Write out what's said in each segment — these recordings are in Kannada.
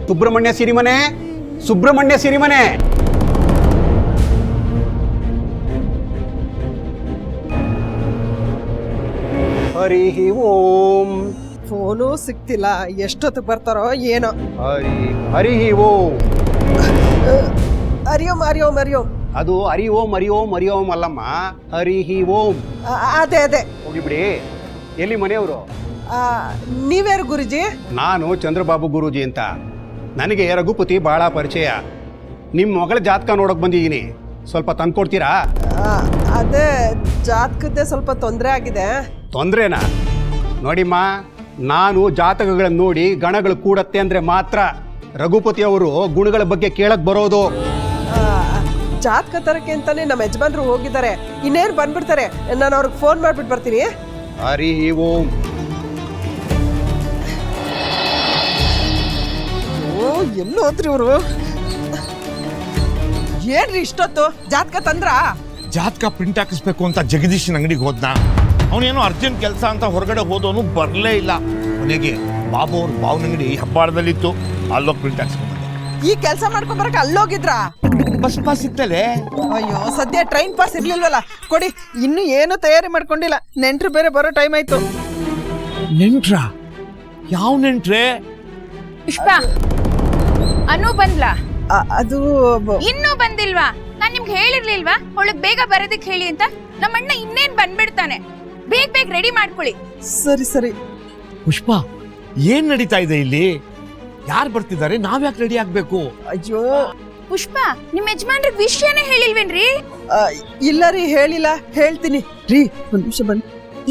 ಸುಬ್ರಹ್ಮಣ್ಯ ಸಿರಿಮನೆ, ಸುಬ್ರಹ್ಮಣ್ಯ ಸಿರಿಮನೆ. ಹರಿ ಓಂ. ಫೋನು ಸಿಕ್ತಿಲ್ಲ, ಎಷ್ಟೊತ್ತಿಗೆ ಬರ್ತಾರೋ ಏನೋ. ಹರಿ ಓಂ. ಹರಿಯೋಮ್ ಹರಿಯೋಮ್ ಹರಿಯೋಮ್. ಅದು ಹರಿ ಓಂ ಹರಿ ಓಂ ಹರಿ ಓಂ ಅಲ್ಲಮ್ಮ, ಹರಿ ಓಂ. ಅದೇ ಹೋಗಿಬಿಡಿ. ಎಲ್ಲಿ ಮನೆಯವರು? ನೀವ್ಯಾರು ಗುರುಜಿ? ನಾನು ಚಂದ್ರಬಾಬು ಗುರೂಜಿ ಅಂತ. ನನಗೆ ರಘುಪತಿ ಬಹಳ ಪರಿಚಯ. ನಿಮ್ಮ ಮಗಳ ಜಾತಕ ನೋಡೋಕೆ ಬಂದಿದ್ದೀನಿ, ಸ್ವಲ್ಪ ತಂದ್ಕೊಡ್ತೀರಾ? ಅದೇ ಜಾತಕದ್ದೇ ಸ್ವಲ್ಪ ತೊಂದರೆ ಆಗಿದೆ. ತೊಂದರೆನಾ? ನೋಡಿಮ್ಮ, ನಾನು ಜಾತಕಗಳನ್ನು ನೋಡಿ ಗಣಗಳು ಕೂಡತ್ತೆ ಅಂದರೆ ಮಾತ್ರ ರಘುಪತಿ ಅವರು ಗುಣಗಳ ಬಗ್ಗೆ ಕೇಳಕ್ ಬರೋದು. ಜಾತಕ ತರಕ್ಕೆ ಅಂತಾನೆ ನಮ್ಮ ಯಜಮಾನ್ರು ಹೋಗಿದ್ದಾರೆ, ಇನ್ನೇನು ಬಂದ್ಬಿಡ್ತಾರೆ. ನಾನು ಅವ್ರಿಗೆ ಫೋನ್ ಮಾಡ್ಬಿಟ್ಟು ಬರ್ತೀನಿ. ಹರಿ ಓಂ. ಎಲ್ಲೋ ಹೋದ್ರಿ ಇವರು? ಏನ್ರಿ ಇಷ್ಟೊತ್ತು? ಜಾತಕ ತಂದ್ರ? ಜಾತಕ ಪ್ರಿಂಟ್ ಹಾಕಿಸ್ಬೇಕು ಅಂತ ಜಗದೀಶನ್ ಅಂಗಡಿಗೆ ಹೋದ್ನ. ಅವನೇನೋ ಅರ್ಜೆಂಟ್ ಕೆಲಸ ಅಂತ ಹೊರಗಡೆ ಹೋದವನು ಬರಲೇ ಇಲ್ಲ. ಮನೆಗೆ ಬಾಬು ಅವ್ರ ಬಾವನ ಅಂಗಡಿ ಹೆಬ್ಬಾಳದಲ್ಲಿತ್ತು, ಅಲ್ಲೋಗಿ ಪ್ರಿಂಟ್ ಹಾಕ್ಸ್ಕೊಂಡ್ಬಂದೆ. ಈ ಕೆಲಸ ಮಾಡ್ಕೊಂಬರಕ್ಕೆ ಅಲ್ಲೋಗಿದ್ರ? Bus pass ಇತ್ತಲೇ. ಅಯ್ಯೋ, ಸದ್ಯ ಟ್ರೈನ್ ಪಾಸ್ ಇರ್ಲಿಲ್ವಲ್ಲ, ಕೊಡಿ. ಇನ್ನು ಏನು ತಯಾರಿ ಮಾಡ್ಕೊಂಡಿಲ್ಲ, ನೆಂಟ್ರು ಬೇರೆ ಬರೋ ಟೈಮ್ ಆಯ್ತು. ನೆಂಟ್ರ? ಯಾವ ನೆಂಟ್ರೆ? ಪುಷ್ಪ, ಅನು ಬಂದ್ಲಾ? ಅದು ಇನ್ನೂ ಬಂದಿಲ್ವಾ? ನಾನ್ ನಿಮ್ಗೆ ಹೇಳಿರ್ಲಿಲ್ವಾ ಅವಳಗ್ ಬೇಗ ಬರೋದಕ್ಕೆ ಹೇಳಿ ಅಂತ? ನಮ್ಮಣ್ಣ ಇನ್ನೇನ್ ಬಂದ್ಬಿಡ್ತಾನೆ, ಬೇಗ ಬೇಗ ರೆಡಿ ಮಾಡ್ಕೊಳ್ಳಿ. ಸರಿ. ಪುಷ್ಪ, ಏನ್ ನಡೀತಾ ಇದೆ ಇಲ್ಲಿ? ಯಾರು ಬರ್ತಿದ್ದಾರೆ? ನಾವ್ಯಾಕೆ ರೆಡಿ ಆಗ್ಬೇಕು? ಅಯ್ಯೋ ಪುಷ್ಪ, ನಿಮ್ ಯಜಮಾನ್ರಿಗೆ ವಿಷಯನೇ ಹೇಳಿಲ್ವೇನ್ರಿ? ಇಲ್ಲ ರೀ, ಹೇಳಿಲ್ಲ. ಹೇಳ್ತೀನಿ ರೀ, ಒಂದ್ ನಿಮಿಷ ಬನ್ನಿ.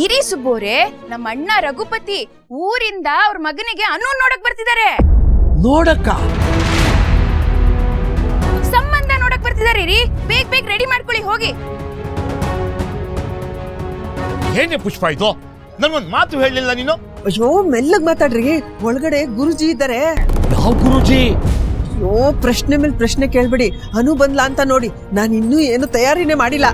ಇರಿ ಸುಬ್ಬೂರೆ, ನಮ್ಮ ಅಣ್ಣ ರಘುಪತಿ ಊರಿಂದ ಅವ್ರ ಮಗನಿಗೆ ಅನು ನೋಡಕ್ ಬರ್ತಿದ್ದಾರೆ. ನೋಡಕ್ಕ? ಸಂಬಂಧ ನೋಡಕ್ ಬರ್ತಿದ್ದಾರೆ ರೀ, ಬೇಗ ಬೇಗ ರೆಡಿ ಮಾಡ್ಕೊಳ್ಳಿ, ಹೋಗಿ. ಏನೇ ಪುಷ್ಪ ಇದು? ನನ್ಗೊಂದ್ ಮಾತು ಹೇಳಿಲ್ಲ ನೀನು? ಅಯ್ಯೋ, ಮೆಲ್ಲಗ್ ಮಾತಾಡ್ರಿ, ಒಳಗಡೆ ಗುರುಜಿ ಇದ್ದಾರೆ. ಯಾವ ಗುರುಜಿ? ಅಯ್ಯೋ, ಪ್ರಶ್ನೆ ಮೇಲೆ ಪ್ರಶ್ನೆ ಕೇಳ್ಬಿಡಿ. ಅನು ಬಂದ್ಲಾ ಅಂತ ನೋಡಿ, ನಾನು ಇನ್ನೂ ಏನು ತಯಾರಿನೇ ಮಾಡಿಲ್ಲ.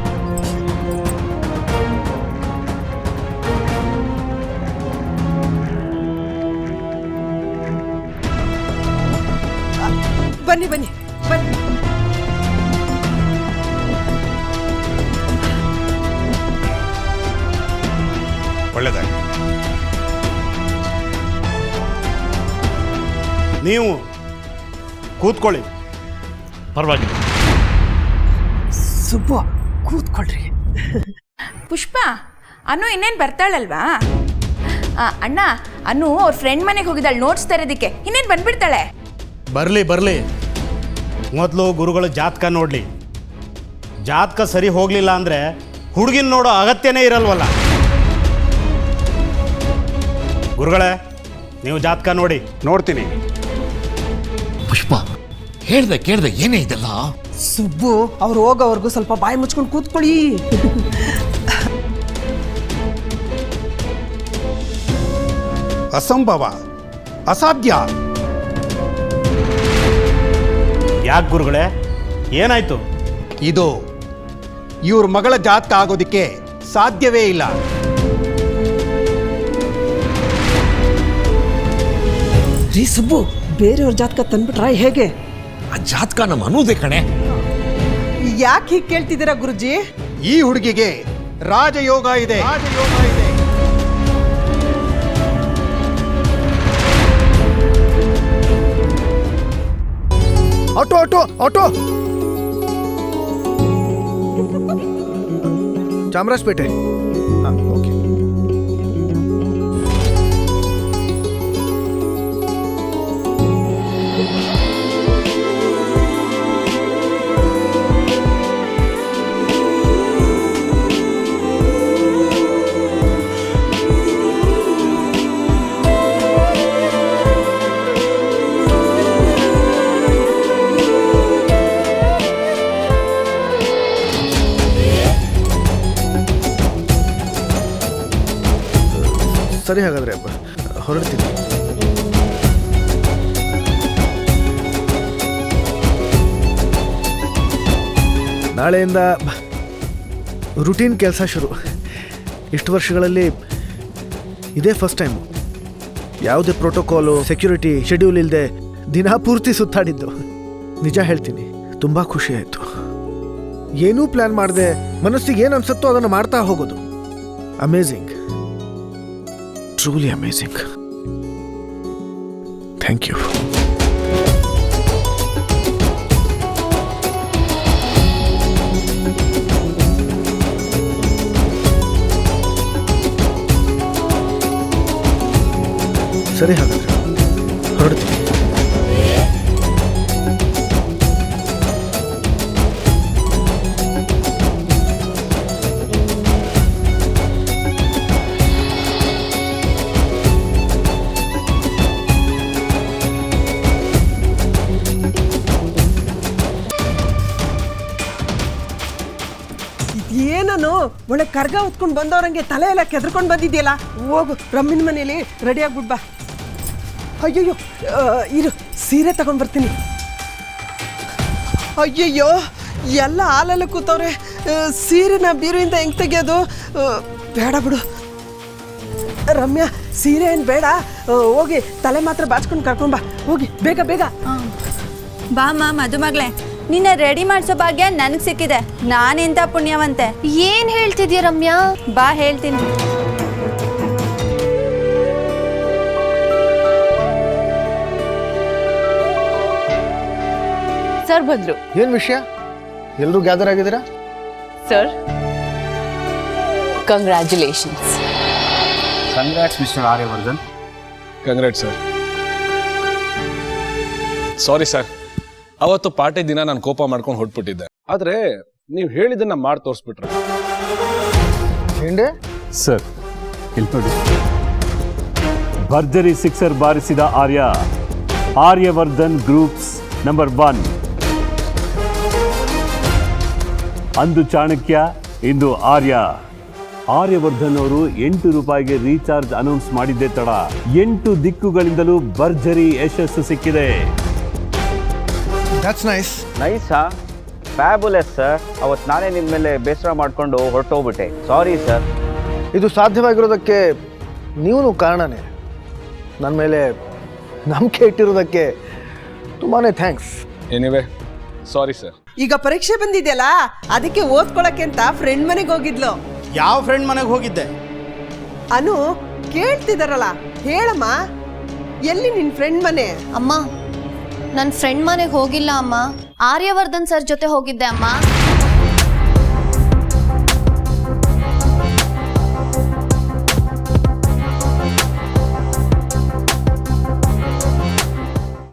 ಬನ್ನಿ ಬನ್ನಿ ಬನ್ನಿ. ಒಳ್ಳೆದಾಗಿ. ನೀವು ಕೂತ್ಕೊಳ್ಳಿ. ಪರವಾಗಿಲ್ಲ. ಸುಬ್ಬು, ಕೂತ್ಕೊಳ್ರಿ. ಪುಷ್ಪ, ಅನು ಇನ್ನೇನ್ ಬರ್ತಾಳಲ್ವಾ? ಅಣ್ಣ, ಅನು ಅವ್ರ ಫ್ರೆಂಡ್ ಮನೆಗೆ ಹೋಗಿದ್ದಾಳೆ ನೋಟ್ಸ್ ತರೋದಿಕ್ಕೆ, ಇನ್ನೇನ್ ಬಂದ್ಬಿಡ್ತಾಳೆ. ಬರಲಿ. ಮೊದಲು ಗುರುಗಳು ಜಾತಕ ನೋಡಲಿ. ಜಾತಕ ಸರಿ ಹೋಗಲಿಲ್ಲ ಅಂದರೆ ಹುಡುಗಿನ ನೋಡೋ ಅಗತ್ಯನೇ ಇರಲ್ವಲ್ಲ. ಗುರುಗಳೇ, ನೀವು ಜಾತಕ ನೋಡಿ. ನೋಡ್ತೀನಿ. ಪುಷ್ಪ, ಹೇಳ್ದೆ ಕೇಳ್ದೆ ಏನೇ ಇದೆಲ್ಲ? ಸುಬ್ಬು, ಅವ್ರು ಹೋಗೋವರೆಗೂ ಸ್ವಲ್ಪ ಬಾಯಿ ಮುಚ್ಕೊಂಡು ಕೂತ್ಕೊಳ್ಳಿ. ಅಸಂಭವ, ಅಸಾಧ್ಯ. ಯಾಕೆ ಗುರುಗಳೇ, ಏನಾಯ್ತು? ಇದು ಇವ್ರ ಮಗಳ ಜಾತಕ ಆಗೋದಿಕ್ಕೆ ಸಾಧ್ಯವೇ ಇಲ್ಲ. ರೀ ಸುಬ್ಬು, ಬೇರೆಯವ್ರ ಜಾತಕ ತಂದ್ಬಿಟ್ರ ಹೇಗೆ? ಆ ಜಾತಕ ನಮ್ಮ ಅನುದೇ ಕಣೆ. ಯಾಕೆ ಹೀಗೆ ಕೇಳ್ತಿದ್ದೀರಾ ಗುರುಜಿ? ಈ ಹುಡುಗಿಗೆ ರಾಜಯೋಗ ಇದೆ. ಆಟೋ ಚಾಮರಾಜಪೇಟೆ. ಓಕೆ. ಸರಿ, ಹಾಗಾದ್ರೆ ಹೊರಡ್ತೀನಿ. ನಾಳೆಯಿಂದ ರುಟೀನ್ ಕೆಲಸ ಶುರು. ಇಷ್ಟು ವರ್ಷಗಳಲ್ಲಿ ಇದೇ ಫಸ್ಟ್ ಟೈಮು. ಯಾವುದೇ ಪ್ರೋಟೋಕಾಲು, ಸೆಕ್ಯೂರಿಟಿ, ಶೆಡ್ಯೂಲ್ ಇಲ್ಲದೆ ದಿನ ಪೂರ್ತಿ ಸುತ್ತಾಡಿದ್ದು. ನಿಜ ಹೇಳ್ತೀನಿ, ತುಂಬ ಖುಷಿ ಆಯಿತು. ಏನೂ ಪ್ಲ್ಯಾನ್ ಮಾಡದೆ ಮನಸ್ಸಿಗೆ ಏನು ಅನ್ಸುತ್ತೋ ಅದನ್ನು ಮಾಡ್ತಾ ಹೋಗೋದು. Amazing, truly amazing. Thank you. ಸರಿ, ಹಾಗಾದ್ರೆ ಹೊರಡ್ತೀನಿ. ಏನನು ಒಳ್ಳೆ ಕರ್ಗ ಹೊತ್ಕೊಂಡು ಬಂದವ್ರಂಗೆ ತಲೆ ಎಲ್ಲ ಕೆದ್ರಕೊಂಡು ಬಂದಿದ್ಯಲ್ಲ. ಹೋಗು, ರಮ್ಮಿನ ಮನೇಲಿ ರೆಡಿ ಆಗ್ಬಿಡ್ ಬಾ. ಅಯ್ಯಯ್ಯೋ, ಇರು, ಸೀರೆ ತಗೊಂಡು ಬರ್ತೀನಿ. ಅಯ್ಯಯ್ಯೋ, ಎಲ್ಲ ಹಾಲೆಲ್ಲ ಕೂತವ್ರೆ. ಸೀರೆನ ಬೀರುವಿಂದ ಹೆಂಗೆ ತೆಗಿಯೋದು? ಬೇಡ ಬಿಡು ರಮ್ಯಾ, ಸೀರೆ ಏನು ಬೇಡ. ಹೋಗಿ ತಲೆ ಮಾತ್ರ ಬಾಚ್ಕೊಂಡು ಕರ್ಕೊಂಡ್ ಬಾ. ಹೋಗಿ ಬೇಗ ಬೇಗ. ಬಾಮ್ಮ ಮದುಮಗಳೇ, ನಿನ್ನ ರೆಡಿ ಮಾಡಿಸೋ ಭಾಗ್ಯ ನನಗೆ ಸಿಕ್ಕಿದೆ. ನಾನೆಂತ ಪುಣ್ಯವಂತೆ. ಏನ್ ಹೇಳ್ತಿದ್ಯಾ ರಮ್ಯಾ? ಬಾ ಹೇಳ್ತೀನಿ. ಸರ್ ಬಂದ್ರು. ಏನು ವಿಷಯ? ಎಲ್ಲರೂ ಗ್ಯಾದರ್ ಆಗಿದ್ದೀರಾ? Sir, congratulations. Congrats mister Aryavardhan. Congrat sir. Sorry sir, ಅವತ್ತು ಪಾರ್ಟಿ ದಿನ ನಾನು ಕೋಪ ಮಾಡ್ಕೊಂಡು ಹೊಟ್ಬಿಟ್ಟಿದ್ದೆ. ಆದ್ರೆ ನೀವು ಹೇಳಿದ್ದನ್ನ ಮಾಡಿ ತೋರಿಸ್ಬಿಟ್ರೆ. ಸರ್, ಇಲ್ಲಿ ನೋಡಿ, ಭರ್ಜರಿ ಸಿಕ್ಸರ್ ಬಾರಿಸಿದ ಆರ್ಯವರ್ಧನ್ ಗ್ರೂಪ್ಸ್ ನಂಬರ್ 1. ಅಂದು ಚಾಣಕ್ಯ, ಇಂದು ಆರ್ಯವರ್ಧನ್ ಅವರು 8 ರೂಪಾಯಿಗೆ ರೀಚಾರ್ಜ್ ಅನೌನ್ಸ್ ಮಾಡಿದ್ದೇ ತಡ 8 ದಿಕ್ಕುಗಳಿಂದಲೂ ಭರ್ಜರಿ ಯಶಸ್ಸು ಸಿಕ್ಕಿದೆ. That's nice. ನೈಸಾ? Fabulous sir. ಅವತ್ತು ನಾನೇ ನಿಮ್ಮ ಮೇಲೆ ಬೇಸರ ಮಾಡಿಕೊಂಡು ಹೊರಟೋಗ್ಬಿಟ್ಟೆ. Sorry sir. ಇದು ಸಾಧ್ಯವಾಗಿರೋದಕ್ಕೆ ನೀವು ಕಾರಣನೇ. ನನ್ನ ಮೇಲೆ ನಂಬಿಕೆ ಇಟ್ಟಿರೋದಕ್ಕೆ ತುಂಬಾ ಥ್ಯಾಂಕ್ಸ್. Anyway, sorry sir. ಈಗ ಪರೀಕ್ಷೆ ಬಂದಿದೆಯಲ್ಲ, ಅದಕ್ಕೆ ಓದ್ಕೊಳಕ್ಕೆ ಅಂತ ಫ್ರೆಂಡ್ ಮನೆಗೆ ಹೋಗಿದ್ಲು. ಯಾವ ಫ್ರೆಂಡ್ ಮನೆಗೆ ಹೋಗಿದ್ದೆ? ಅನು, ಕೇಳ್ತಿದಾರಲ್ಲ, ಹೇಳಮ್ಮ, ಎಲ್ಲಿ ನಿನ್ ಫ್ರೆಂಡ್ ಮನೆ? ಅಮ್ಮ, ನನ್ನ ಫ್ರೆಂಡ್ ಮನೆಗೆ ಹೋಗಿಲ್ಲ ಅಮ್ಮ. ಆರ್ಯವರ್ಧನ್ ಸರ್ ಜೊತೆ ಹೋಗಿದ್ದೆ ಅಮ್ಮ.